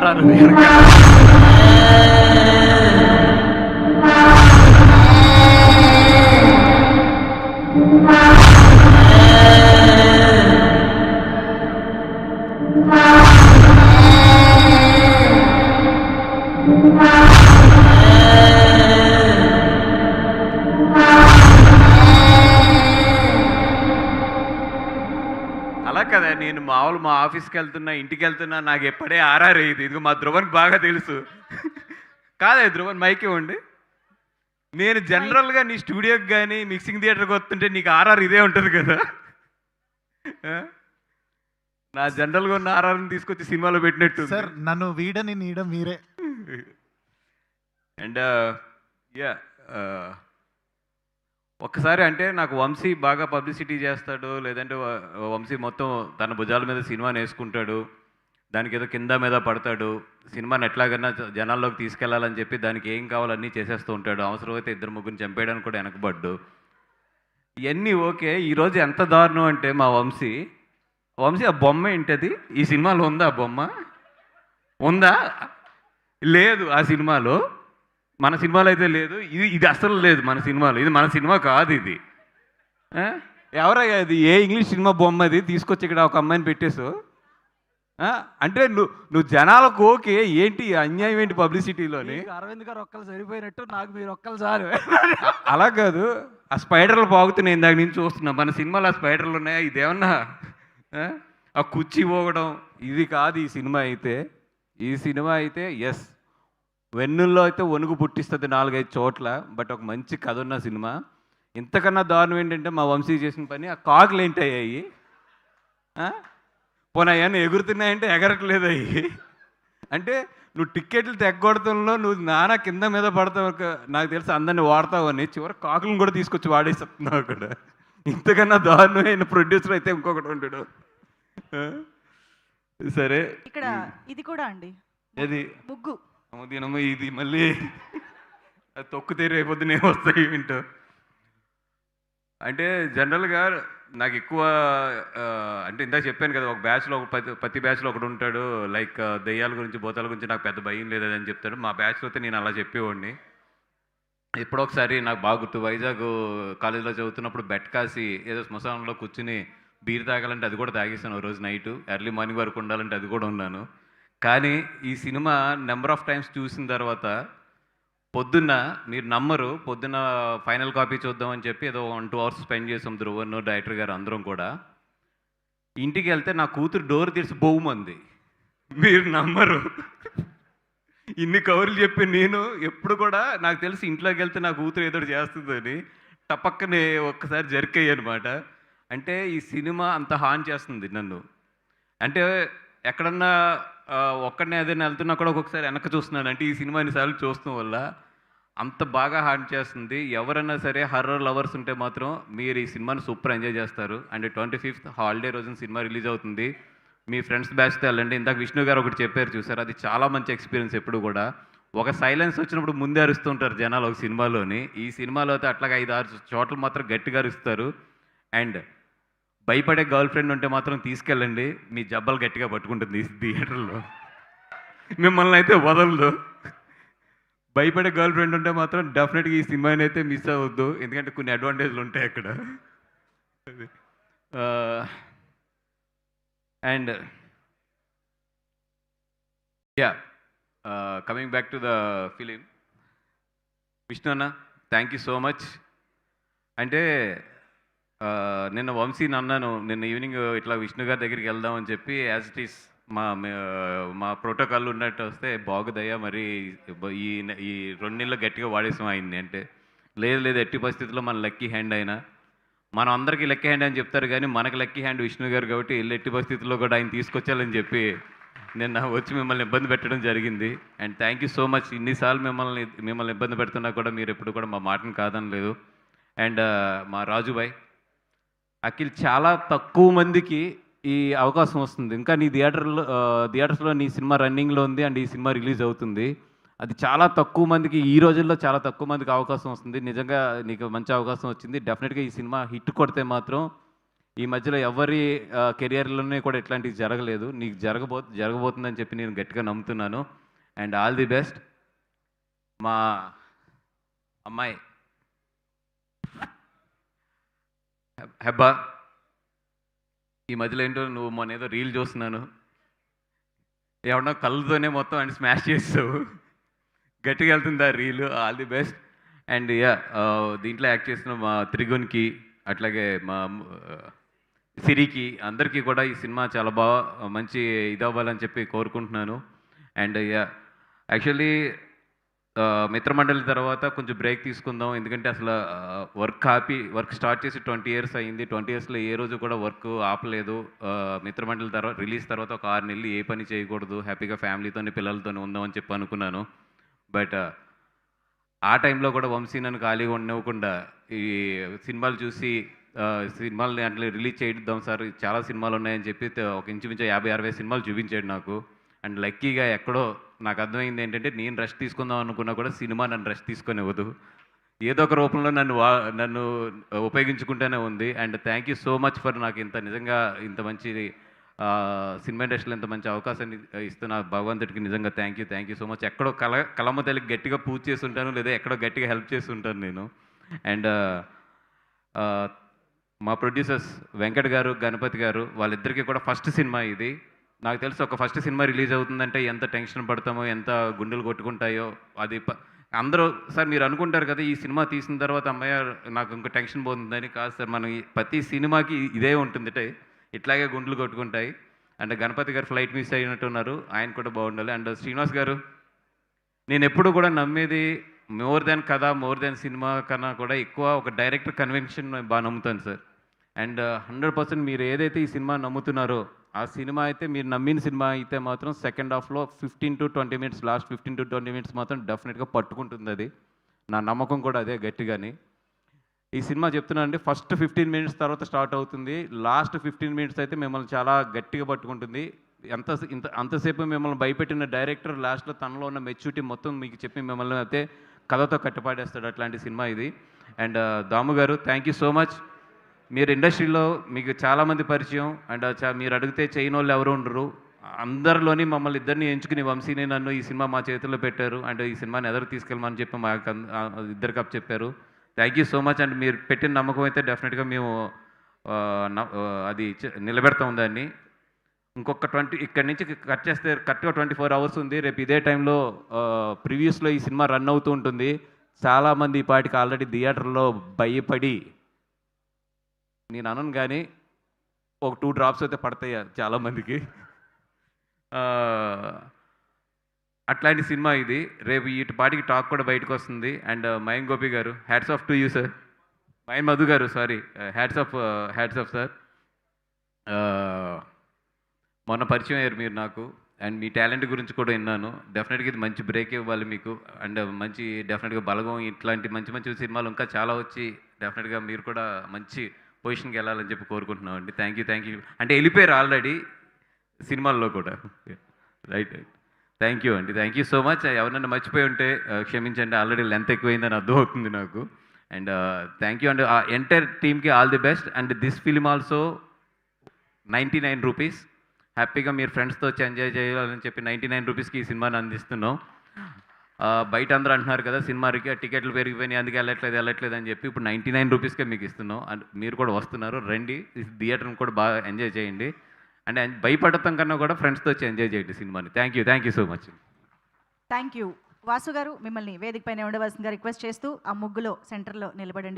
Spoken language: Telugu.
ఆర్ఆర్ అలా కదా. నేను మామూలు మా ఆఫీస్కి వెళ్తున్నా, ఇంటికి వెళ్తున్నా, నాకు ఎప్పుడే ఆర్ఆర్ అయ్యింది. ఇది మా ధ్రువన్కి బాగా తెలుసు. కాదే ధ్రువన్, మైక్ ఇవ్వండి. నేను జనరల్గా నీ స్టూడియోకి కానీ మిక్సింగ్ థియేటర్కి వస్తుంటే నీకు ఆర్ఆర్ ఇదే ఉంటుంది కదా. నా జనరల్గా ఉన్న ఆర్ఆర్ని తీసుకొచ్చి సినిమాలో పెట్టినట్టు. సార్ నన్ను వీడని నీడ మీరే. అండ్ యా, ఒక్కసారి అంటే నాకు వంశీ బాగా పబ్లిసిటీ చేస్తాడు, లేదంటే వంశీ మొత్తం తన భుజాల మీద సినిమాని వేసుకుంటాడు, దానికి ఏదో కింద మీద పడతాడు, సినిమాని ఎట్లాగైనా జనాల్లోకి తీసుకెళ్లాలని చెప్పి దానికి ఏం కావాలన్నీ చేసేస్తూ ఉంటాడు. అవసరమైతే ఇద్దరు ముగ్గురిని చంపేయడానికి కూడా వెనకబడ్డు. ఇవన్నీ ఓకే. ఈరోజు ఎంత దారుణం అంటే మా వంశీ ఆ బొమ్మ ఏంటది? ఈ సినిమాలో ఉందా ఆ బొమ్మ? ఉందా? లేదు ఆ సినిమాలో. మన సినిమాలో అయితే లేదు. ఇది అసలు లేదు మన సినిమాలో. ఇది మన సినిమా కాదు ఇది. ఎవరయ్యా ఇది? ఏ ఇంగ్లీష్ సినిమా బొమ్మ అది? తీసుకొచ్చి ఇక్కడ ఒక అమ్మాయిని పెట్టేసు. అంటే నువ్వు జనాలకు ఓకే, ఏంటి అన్యాయం ఏంటి పబ్లిసిటీలోని? అరవింద్ గారు ఒక్కలు సరిపోయినట్టు నాకు మీరు ఒక్కలు చాలు. అలా కాదు, ఆ స్పైడర్లు బాగుతున్నాయి. ఇందాక నేను చూస్తున్నా మన సినిమాలో ఆ స్పైడర్లు ఉన్నాయా? ఇదేమన్నా ఆ కుర్చీ పోగడం ఇది కాదు ఈ సినిమా అయితే. ఈ సినిమా అయితే ఎస్, వెన్నుల్లో అయితే వణుకు పుట్టిస్తుంది 4-5 చోట్ల. బట్ ఒక మంచి కథ ఉన్న సినిమా. ఇంతకన్నా దారుణం ఏంటంటే మా వంశీ చేసిన పని, ఆ కాకులు ఏంటయ్యాయి? పోనీ అవన్నీ ఎగురుతున్నాయంటే ఎగరట్లేదు అయ్యి. అంటే నువ్వు టిక్కెట్లు తెగ్గొడతంలో నువ్వు నానా కింద మీద పడతావు, నాకు తెలిసి అందరినీ వాడతావు అని చివరి కాకులను కూడా తీసుకొచ్చి వాడేస్తున్నావు అక్కడ. ఇంతకన్నా దారుణమైన ప్రొడ్యూసర్ అయితే ఇంకొకటి ఉంటాడు. సరే, ఇక్కడ ఇది కూడా అండి, ఏది ముగ్గు దినము ఇది మళ్ళీ తొక్కు తీరు అయిపోద్ది నేను వస్తాయి వింటూ. అంటే జనరల్గా నాకు ఎక్కువ అంటే ఇందాక చెప్పాను కదా, ఒక బ్యాచ్లో ప్రతి బ్యాచ్లో ఒకడు ఉంటాడు లైక్ దెయ్యాల గురించి భూతాల గురించి నాకు పెద్ద భయం లేదని చెప్తాడు. మా బ్యాచ్లో అయితే నేను అలా చెప్పేవాడిని. ఎప్పుడో ఒకసారి నాకు బాగా గుర్తు, వైజాగ్ కాలేజీలో చదువుతున్నప్పుడు బెట్ కాసి ఏదో శ్మశానంలో కూర్చుని బీర్ తాగాలంటే అది కూడా తాగేసాను. ఓ రోజు నైటు ఎర్లీ మార్నింగ్ వరకు ఉండాలంటే అది కూడా ఉన్నాను. కానీ ఈ సినిమా నెంబర్ ఆఫ్ టైమ్స్ చూసిన తర్వాత పొద్దున్న, మీరు నమ్మరు, పొద్దున్న ఫైనల్ కాపీ చూద్దామని చెప్పి ఏదో 1-2 అవర్స్ స్పెండ్ చేసాం ధ్రువన్, డైరెక్టర్ గారు అందరం కూడా. ఇంటికి వెళ్తే నా కూతురు డోర్ తీసి బొమ్మంది. మీరు నమ్మరు. ఇన్ని కవర్లు చెప్పి నేను ఎప్పుడు కూడా నాకు తెలిసి ఇంట్లోకి వెళ్తే నా కూతురు ఏదో చేస్తుందని టపక్కనే ఒక్కసారి జర్కయ్య అనమాట. అంటే ఈ సినిమా అంత హాన్ చేస్తుంది నన్ను. అంటే ఎక్కడన్నా ఒక్కడనే ఏదైనా వెళ్తున్నా కూడా ఒక్కొక్కసారి వెనక్కి చూస్తున్నాను. అంటే ఈ సినిమా ఎన్నిసార్లు చూడటం వల్ల అంత బాగా హార్ట్ చేస్తుంది. ఎవరైనా సరే హర్రర్ లవర్స్ ఉంటే మాత్రం మీరు ఈ సినిమాని సూపర్ ఎంజాయ్ చేస్తారు. అండ్ 25th హాలిడే రోజున సినిమా రిలీజ్ అవుతుంది. మీ ఫ్రెండ్స్ బ్యాచ్తో వెళ్ళండి. ఇందాక విష్ణు గారు ఒకటి చెప్పారు చూసారు, అది చాలా మంచి ఎక్స్పీరియన్స్. ఎప్పుడు కూడా ఒక సైలెన్స్ వచ్చినప్పుడు ముందే అరుస్తుంటారు జనాలు ఒక సినిమాలోని. ఈ సినిమాలో అయితే అట్లాగా 5-6 చోట్ల మాత్రం గట్టిగా అరుస్తారు. అండ్ భయపడే గర్ల్ ఫ్రెండ్ ఉంటే మాత్రం తీసుకెళ్ళండి, మీ జబ్బలు గట్టిగా పట్టుకుంటుంది థియేటర్లో, మిమ్మల్ని అయితే వదలదు. భయపడే గర్ల్ ఫ్రెండ్ ఉంటే మాత్రం డెఫినెట్గా ఈ సినిమాని అయితే మిస్ అవ్వద్దు, ఎందుకంటే కొన్ని అడ్వాంటేజ్లు ఉంటాయి అక్కడ. And yeah, coming back to the film, Vishnu అన్న థ్యాంక్ యూ సో మచ్. అంటే నిన్న వంశీని అన్నాను, నిన్న ఈవినింగ్ ఇట్లా విష్ణు గారి దగ్గరికి వెళ్దామని చెప్పి, యాజ్ ఇట్ ఈస్ మా ప్రోటోకాల్ ఉన్నట్టు వస్తే బాగుదయ్యా మరి ఈ 2 నెలలు గట్టిగా వాడేసాం ఆయన్ని. అంటే లేదు ఎట్టి పరిస్థితుల్లో మన లక్కీ హ్యాండ్ అయినా, మనం అందరికీ లక్కీ హ్యాండ్ అని చెప్తారు కానీ మనకు లక్కీ హ్యాండ్ విష్ణు గారు కాబట్టి ఎట్టి పరిస్థితుల్లో కూడా ఆయన తీసుకొచ్చాలని చెప్పి నిన్న వచ్చి మిమ్మల్ని ఇబ్బంది పెట్టడం జరిగింది. And thank you so much. ఇన్నిసార్లు మిమ్మల్ని ఇబ్బంది పెడుతున్నా కూడా మీరు ఎప్పుడు కూడా మా మాటను కాదనలేదు. అండ్ మా రాజుబాయ్, అఖిల్, చాలా తక్కువ మందికి ఈ అవకాశం వస్తుంది. ఇంకా నీ థియేటర్స్లో నీ సినిమా రన్నింగ్లో ఉంది అండ్ ఈ సినిమా రిలీజ్ అవుతుంది. అది చాలా తక్కువ మందికి, ఈ రోజుల్లో చాలా తక్కువ మందికి అవకాశం వస్తుంది. నిజంగా నీకు మంచి అవకాశం వచ్చింది. డెఫినెట్గా ఈ సినిమా హిట్ కొడితే మాత్రం ఈ మధ్యలో ఎవరి కెరియర్లోనే కూడా ఇట్లాంటివి జరగలేదు. నీకు జరగబోతుందని చెప్పి నేను గట్టిగా నమ్ముతున్నాను. And all the best. మా అమ్మాయి హెబ్బా, ఈ మధ్యలో ఏంటో నువ్వు మొన్న ఏదో రీల్ చూస్తున్నాను, ఏమన్నా కళ్ళతోనే మొత్తం అని స్మాష్ చేస్తావు. గట్టిగా వెళ్తుంది ఆ reel. All the best. And yeah, దీంట్లో యాక్ట్ చేసిన మా త్రిగుణ్కి, అట్లాగే మా సిరికి, అందరికీ కూడా ఈ సినిమా చాలా బాగా మంచి ఇది అవ్వాలని చెప్పి కోరుకుంటున్నాను. అండ్ యా, యాక్చువల్లీ మిత్రమండలి తర్వాత కొంచెం బ్రేక్ తీసుకుందాం, ఎందుకంటే అసలు వర్క్ స్టార్ట్ చేసి 20 years అయ్యింది. 20 yearsలో ఏ రోజు కూడా వర్క్ ఆపలేదు. మిత్రమండలి తర్వాత రిలీజ్ తర్వాత ఒక 6 నెలలు ఏ పని చేయకూడదు, హ్యాపీగా ఫ్యామిలీతోని పిల్లలతోనే ఉందామని చెప్పి అనుకున్నాను. బట్ ఆ టైంలో కూడా వంశీ నన్ను ఖాళీగా ఉండనివ్వకుండా ఈ సినిమాలు చూసి సినిమాలని అట్లా రిలీజ్ చేద్దాం సార్, చాలా సినిమాలు ఉన్నాయని చెప్పి ఒక ఇంచుమించు 50-60 సినిమాలు చూపించాడు నాకు. అండ్ లక్కీగా ఎక్కడో నాకు అర్థమైంది ఏంటంటే, నేను రెస్ట్ తీసుకుందాం అనుకున్నా కూడా సినిమా నన్ను రెస్ట్ తీసుకొనివ్వదు. ఏదో ఒక రూపంలో నన్ను ఉపయోగించుకుంటూనే ఉంది. And thank you so much for నాకు నిజంగా ఇంత మంచి సినిమా ఇండస్ట్రీలో ఇంత మంచి అవకాశాన్ని ఇస్తున్న భగవంతుడికి నిజంగా థ్యాంక్ యూ సో మచ్. ఎక్కడో కలమ్మ తల్లికి గట్టిగా పూజ చేసి ఉంటాను, లేదా ఎక్కడో గట్టిగా హెల్ప్ చేసి ఉంటాను నేను. అండ్ మా ప్రొడ్యూసర్స్ వెంకట్ గారు, గణపతి గారు, వాళ్ళిద్దరికీ కూడా ఫస్ట్ సినిమా ఇది. నాకు తెలుసు ఒక ఫస్ట్ సినిమా రిలీజ్ అవుతుందంటే ఎంత టెన్షన్ పడతామో, ఎంత గుండెలు కొట్టుకుంటాయో. అది అందరూ సార్ మీరు అనుకుంటారు కదా ఈ సినిమా తీసిన తర్వాత అమ్మాయి నాకు ఇంకా టెన్షన్ పోతుందని. కాదు సార్, మనం ప్రతి సినిమాకి ఇదే ఉంటుంది, ఇట్లాగే గుండెలు కొట్టుకుంటాయి. అండ్ గణపతి గారు ఫ్లైట్ మిస్ అయినట్టున్నారు, ఆయన కూడా బాగుండాలి. అండ్ శ్రీనివాస్ గారు, నేను ఎప్పుడు కూడా నమ్మేది మోర్ దెన్ కథ, మోర్ దెన్ సినిమా కన్నా కూడా ఎక్కువ ఒక డైరెక్టర్ కన్వెన్షన్ బాగా నమ్ముతాను సార్. అండ్ 100% మీరు ఏదైతే ఈ సినిమా నమ్ముతున్నారో ఆ సినిమా అయితే, మీరు నమ్మిన సినిమా అయితే మాత్రం సెకండ్ హాఫ్లో 15 to 20 minutes, last 15 to 20 minutes మాత్రం డెఫినెట్గా పట్టుకుంటుంది. అది నా నమ్మకం కూడా అదే గట్టిగాని. ఈ సినిమా చెప్తున్నానండి, ఫస్ట్ 15 minutes తర్వాత స్టార్ట్ అవుతుంది, లాస్ట్ 15 minutes అయితే మిమ్మల్ని చాలా గట్టిగా పట్టుకుంటుంది. అంతసేపు మిమ్మల్ని భయపెట్టిన డైరెక్టర్ లాస్ట్లో తనలో ఉన్న మెచ్యూరిటీ మొత్తం మీకు చెప్పి మిమ్మల్ని అయితే కథతో కట్టిపాడేస్తాడు, అట్లాంటి సినిమా ఇది. అండ్ దాము గారు, థ్యాంక్ యూ సో మచ్. మీరు ఇండస్ట్రీలో మీకు చాలామంది పరిచయం. అండ్ మీరు అడిగితే చేయని వాళ్ళు ఎవరు ఉండరు. అందరిలోని మమ్మల్ని ఇద్దరిని ఎంచుకుని వంశీని నన్ను ఈ సినిమా మా చేతుల్లో పెట్టారు. అండ్ ఈ సినిమాని ఎదురు తీసుకెళ్ళమని చెప్పి మా ఇద్దరికి అప్ చెప్పారు. Thank you so much. And మీరు పెట్టిన నమ్మకం అయితే డెఫినెట్గా మేము అది నిలబెడతాం దాన్ని. ఇంకొక ఇక్కడి నుంచి కట్ చేస్తే కరెక్ట్గా 24 hours ఉంది. రేపు ఇదే టైంలో ప్రివ్యూస్లో ఈ సినిమా రన్ అవుతూ ఉంటుంది. చాలామంది ఈ పాటికి ఆల్రెడీ థియేటర్లో భయపడి, నేను అనను కానీ ఒక 2 drops అయితే పడతాయి చాలామందికి. అట్లాంటి సినిమా ఇది. రేపు వీటి పాటికి టాక్ కూడా బయటకు వస్తుంది. అండ్ మయన్ గోపి గారు, hats off to you sir. Mayan Madhu గారు, సారీ, హ్యాట్స్ ఆఫ్ సార్. మొన్న పరిచయం అయ్యారు మీరు నాకు. అండ్ మీ టాలెంట్ గురించి కూడా విన్నాను. డెఫినెట్గా ఇది మంచి బ్రేక్ ఇవ్వాలి మీకు. అండ్ మంచి డెఫినెట్గా బలగం, ఇట్లాంటి మంచి మంచి సినిమాలు ఇంకా చాలా వచ్చి డెఫినెట్గా మీరు కూడా మంచి పొజిషన్కి వెళ్ళాలని చెప్పి కోరుకుంటున్నాం అండి. Thank you. అంటే వెళ్ళిపోయారు ఆల్రెడీ సినిమాల్లో కూడా. రైట్. థ్యాంక్ యూ అండి. Thank you so much. ఎవరన్నా మర్చిపోయి ఉంటే క్షమించండి, ఆల్రెడీ లెంత్ ఎక్కువైందని అర్థమవుతుంది నాకు. And thank you and entire టీమ్కి all the best. And this film also 99 rupees. హ్యాపీగా మీరు ఫ్రెండ్స్తో వచ్చి ఎంజాయ్ చేయాలని చెప్పి 99 rupeesకి ఈ సినిమాని అందిస్తున్నాం. బయట అందరూ అంటున్నారు కదా సినిమాకి టికెట్లు పెరిగిపోయినాయి అందుకే వెళ్ళట్లేదు అని చెప్పి, ఇప్పుడు 99 rupeesకే మీకు ఇస్తున్నాం. అండ్ మీరు కూడా వస్తున్నారు, రండి, థియేటర్ని కూడా బాగా ఎంజాయ్ చేయండి. అంటే భయపడటం కన్నా కూడా ఫ్రెండ్స్తో వచ్చి ఎంజాయ్ చేయండి సినిమాని. Thank you so much. Thank you. Vasu గారు, మిమ్మల్ని వేదిక పైన ఉండవలసిందిగా రిక్వెస్ట్ చేస్తూ ఆ ముగ్గులో సెంటర్లో నిలబడండి.